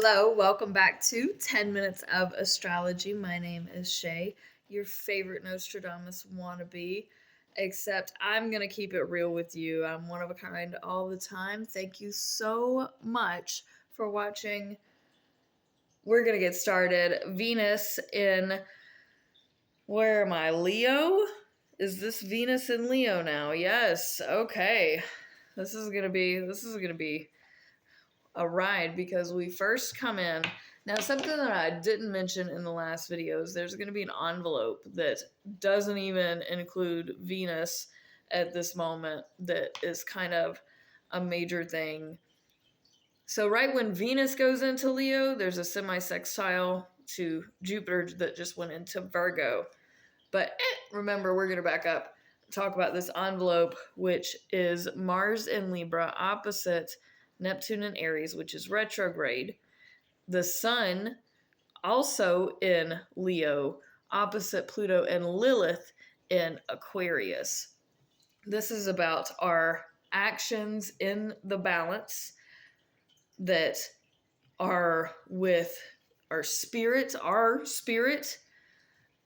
Hello, welcome back to 10 Minutes of Astrology. My name is Shay, your favorite Nostradamus wannabe, except I'm going to keep it real with you. I'm one of a kind all the time. Thank you so much for watching. We're going to get started. Venus in, where am I? Leo? Is this Venus in Leo now? Yes. Okay. This is going to be a ride because we first come in. Now, something that I didn't mention in the last videos, there's going to be an envelope that doesn't even include Venus at this moment that is kind of a major thing. So right when Venus goes into Leo, there's a semi-sextile to Jupiter that just went into Virgo. But remember, we're going to back up and talk about this envelope, which is Mars in Libra opposite Neptune in Aries, which is retrograde. The Sun also in Leo, opposite Pluto and Lilith in Aquarius. This is about our actions in the balance that are with our spirit,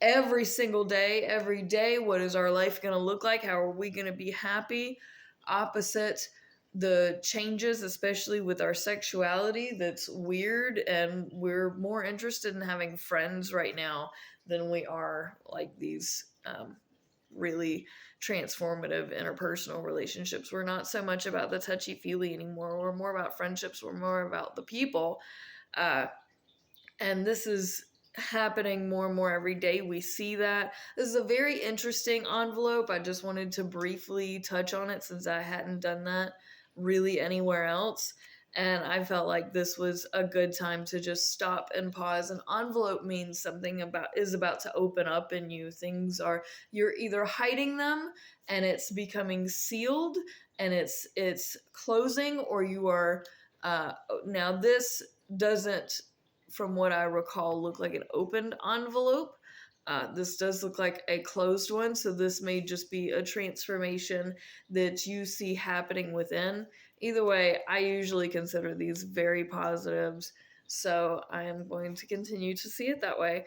every single day, every day. What is our life going to look like? How are we going to be happy? Opposite the changes, especially with our sexuality, that's weird, and we're more interested in having friends right now than we are like these really transformative interpersonal relationships. We're not so much about the touchy-feely anymore. We're more about friendships. We're more about the people. And this is happening more and more every day. We see that. This is a very interesting envelope. I just wanted to briefly touch on it since I hadn't done that really anywhere else. And I felt like this was a good time to just stop and pause. An envelope means something is about to open up in you. You're either hiding them and it's becoming sealed and it's closing, or you are now this doesn't, from what I recall, look like an opened envelope. This does look like a closed one, so this may just be a transformation that you see happening within. Either way, I usually consider these very positives, so I am going to continue to see it that way.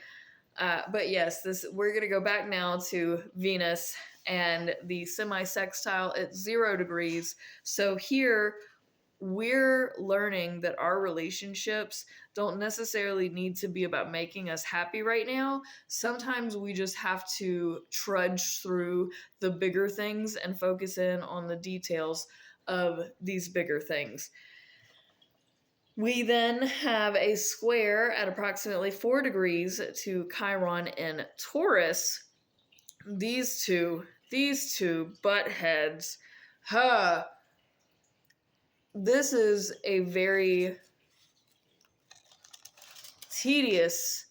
But yes, we're going to go back now to Venus and the semi-sextile at 0 degrees. So here we're learning that our relationships don't necessarily need to be about making us happy right now. Sometimes we just have to trudge through the bigger things and focus in on the details of these bigger things. We then have a square at approximately 4 degrees to Chiron in Taurus. These two butt heads. This is a very tedious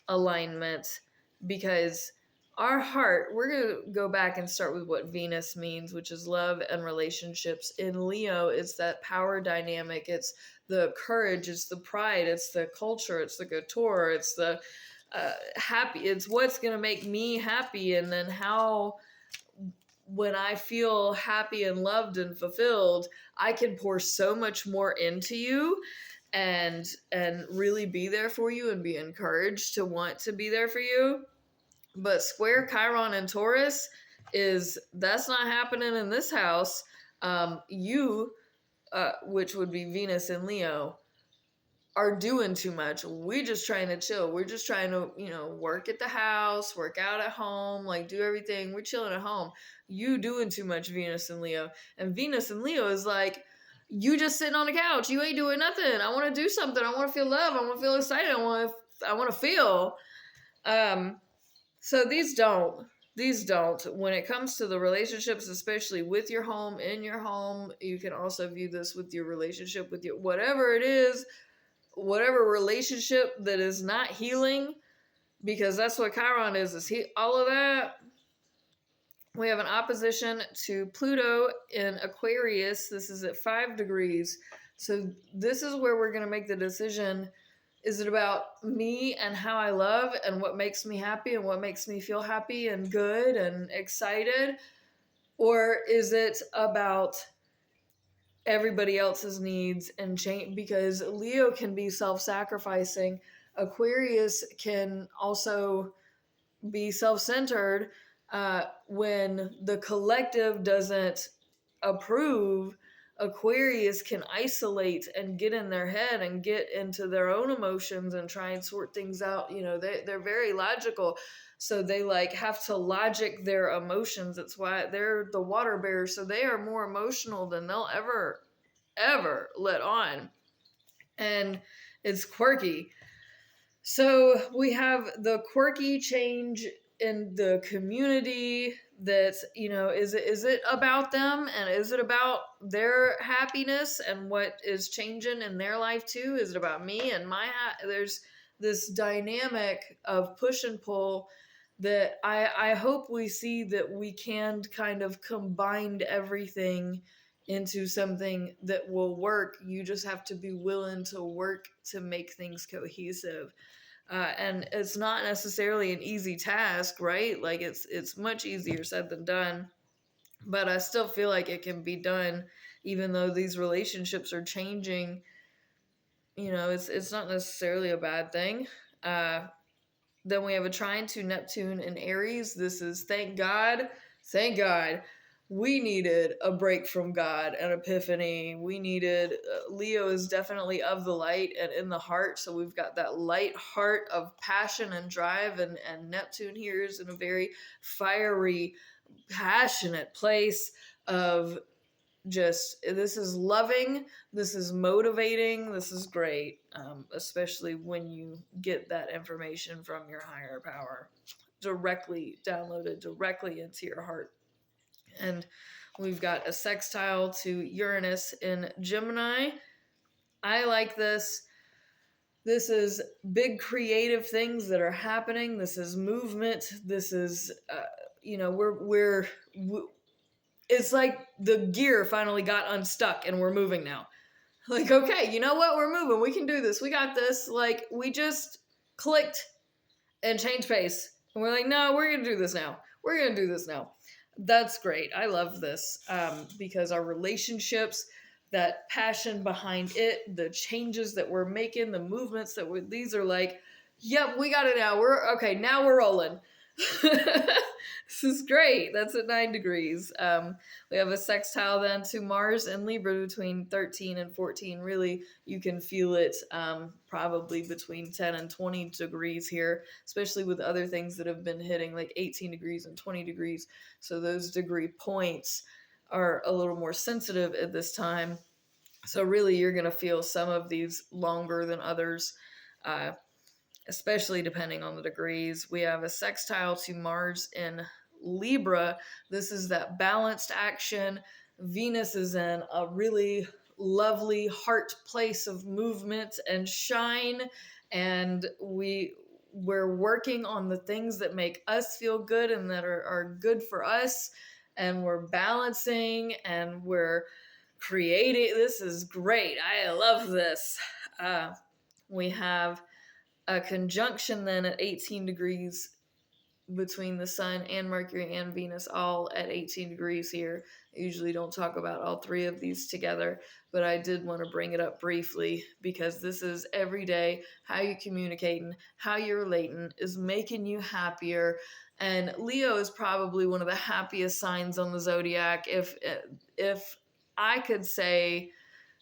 alignment because our heart, we're going to go back and start with what Venus means, which is love and relationships. In Leo, it's that power dynamic. It's the courage. It's the pride. It's the culture. It's the couture. It's the happy. It's what's going to make me happy. And then how, when I feel happy and loved and fulfilled, I can pour so much more into you and really be there for you and be encouraged to want to be there for you. But square Chiron and Taurus that's not happening in this house. Which would be Venus and Leo, are doing too much. We're just trying to chill. We're just trying to, work at the house, work out at home, like do everything. We're chilling at home. You doing too much, Venus and Leo. And Venus and Leo is like, you just sitting on the couch. You ain't doing nothing. I want to do something. I want to feel love. I want to feel excited. I want to feel. So these don't. When it comes to the relationships, especially with your home, in your home, you can also view this with your relationship with your, whatever it is, whatever relationship that is not healing, because that's what Chiron is all of that. We have an opposition to Pluto in Aquarius. This is at 5 degrees. So this is where we're going to make the decision. Is it about me and how I love and what makes me happy and what makes me feel happy and good and excited? Or is it about everybody else's needs and change, because Leo can be self-sacrificing. Aquarius can also be self-centered. When the collective doesn't approve, Aquarius can isolate and get in their head and get into their own emotions and try and sort things out. They're very logical, so they like have to logic their emotions. That's why they're the water bearers, so they are more emotional than they'll ever let on. And it's quirky. So we have the quirky change in the community that, is it about them, and is it about their happiness and what is changing in their life too? Is it about me and there's this dynamic of push and pull that I hope we see that we can kind of combine everything into something that will work. You just have to be willing to work to make things cohesive. And it's not necessarily an easy task, right? Like it's much easier said than done, but I still feel like it can be done, even though these relationships are changing. It's not necessarily a bad thing. Then we have a trine to Neptune in Aries. This is thank God. We needed a break from God, an epiphany. We needed, Leo is definitely of the light and in the heart. So we've got that light heart of passion and drive. And Neptune here is in a very fiery, passionate place of just, this is loving, this is motivating, this is great, especially when you get that information from your higher power directly downloaded directly into your heart. And we've got a sextile to Uranus in Gemini. I like this. This is big creative things that are happening. This is movement. This is, we're it's like the gear finally got unstuck and we're moving now. Like, okay, you know what? We're moving. We can do this. We got this. Like, we just clicked and changed pace. And we're like, no, we're going to do this now. We're going to do this now. That's great. I love this because our relationships, that passion behind it, the changes that we're making, the movements these are like, yep, we got it now. Now we're rolling. This is great. That's at 9 degrees. We have a sextile then to Mars and Libra between 13 and 14. Really, you can feel it probably between 10 and 20 degrees here, especially with other things that have been hitting like 18 degrees and 20 degrees. So those degree points are a little more sensitive at this time. So really, you're going to feel some of these longer than others. Especially depending on the degrees. We have a sextile to Mars in Libra. This is that balanced action. Venus is in a really lovely heart place of movement and shine, and we're working on the things that make us feel good and that are good for us, and we're balancing and we're creating. This is great. I love this. We have a conjunction then at 18 degrees between the Sun and Mercury and Venus, all at 18 degrees here. I usually don't talk about all three of these together, but I did want to bring it up briefly because this is every day, how you communicating, how you're relating is making you happier. And Leo is probably one of the happiest signs on the zodiac. If I could say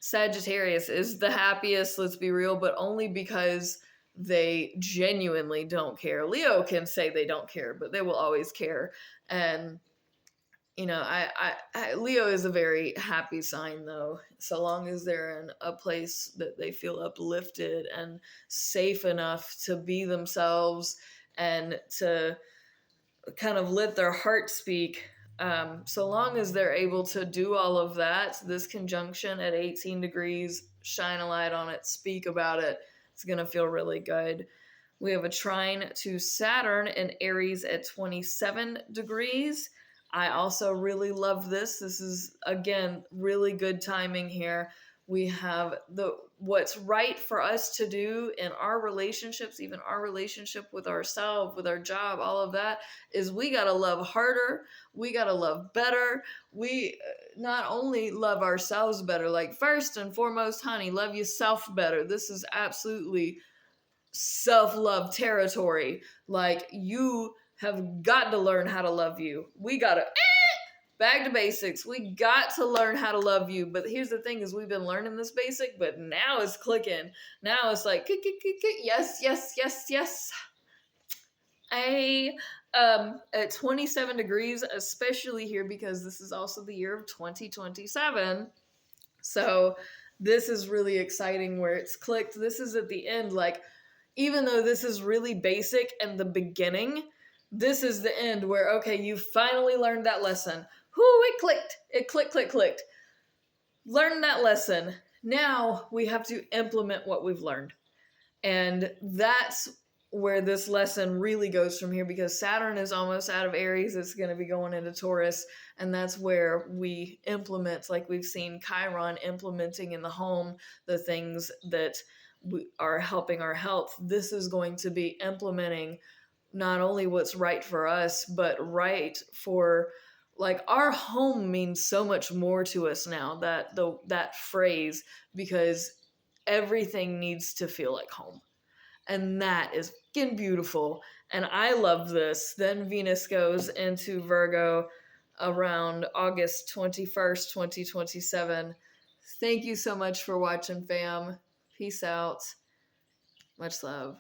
Sagittarius is the happiest, let's be real, but only because they genuinely don't care. Leo can say they don't care, but they will always care. And Leo is a very happy sign, though, so long as they're in a place that they feel uplifted and safe enough to be themselves and to kind of let their heart speak. So long as they're able to do all of that, this conjunction at 18 degrees, shine a light on it, speak about it, it's going to feel really good. We have a trine to Saturn in Aries at 27 degrees. I also really love this. This is, again, really good timing here. We have what's right for us to do in our relationships, even our relationship with ourselves, with our job, all of that is we got to love harder. We got to love better. We not only love ourselves better, like first and foremost, honey, love yourself better. This is absolutely self-love territory. Like you have got to learn how to love you. We got to back to basics. We got to learn how to love you. But here's the thing is we've been learning this basic, but now it's clicking. Now it's like, yes, yes, yes, yes. At 27 degrees, especially here because this is also the year of 2027. So this is really exciting where it's clicked. This is at the end. Like, even though this is really basic and the beginning, this is the end where, okay, you finally learned that lesson. Whoo, it clicked. It clicked. Learn that lesson. Now we have to implement what we've learned. And that's where this lesson really goes from here because Saturn is almost out of Aries. It's going to be going into Taurus. And that's where we implement, like we've seen Chiron implementing in the home, the things that are helping our health. This is going to be implementing not only what's right for us, but right for like our home means so much more to us now, that phrase, because everything needs to feel like home. And that is fucking beautiful. And I love this. Then Venus goes into Virgo around August 21st, 2027. Thank you so much for watching, fam. Peace out. Much love.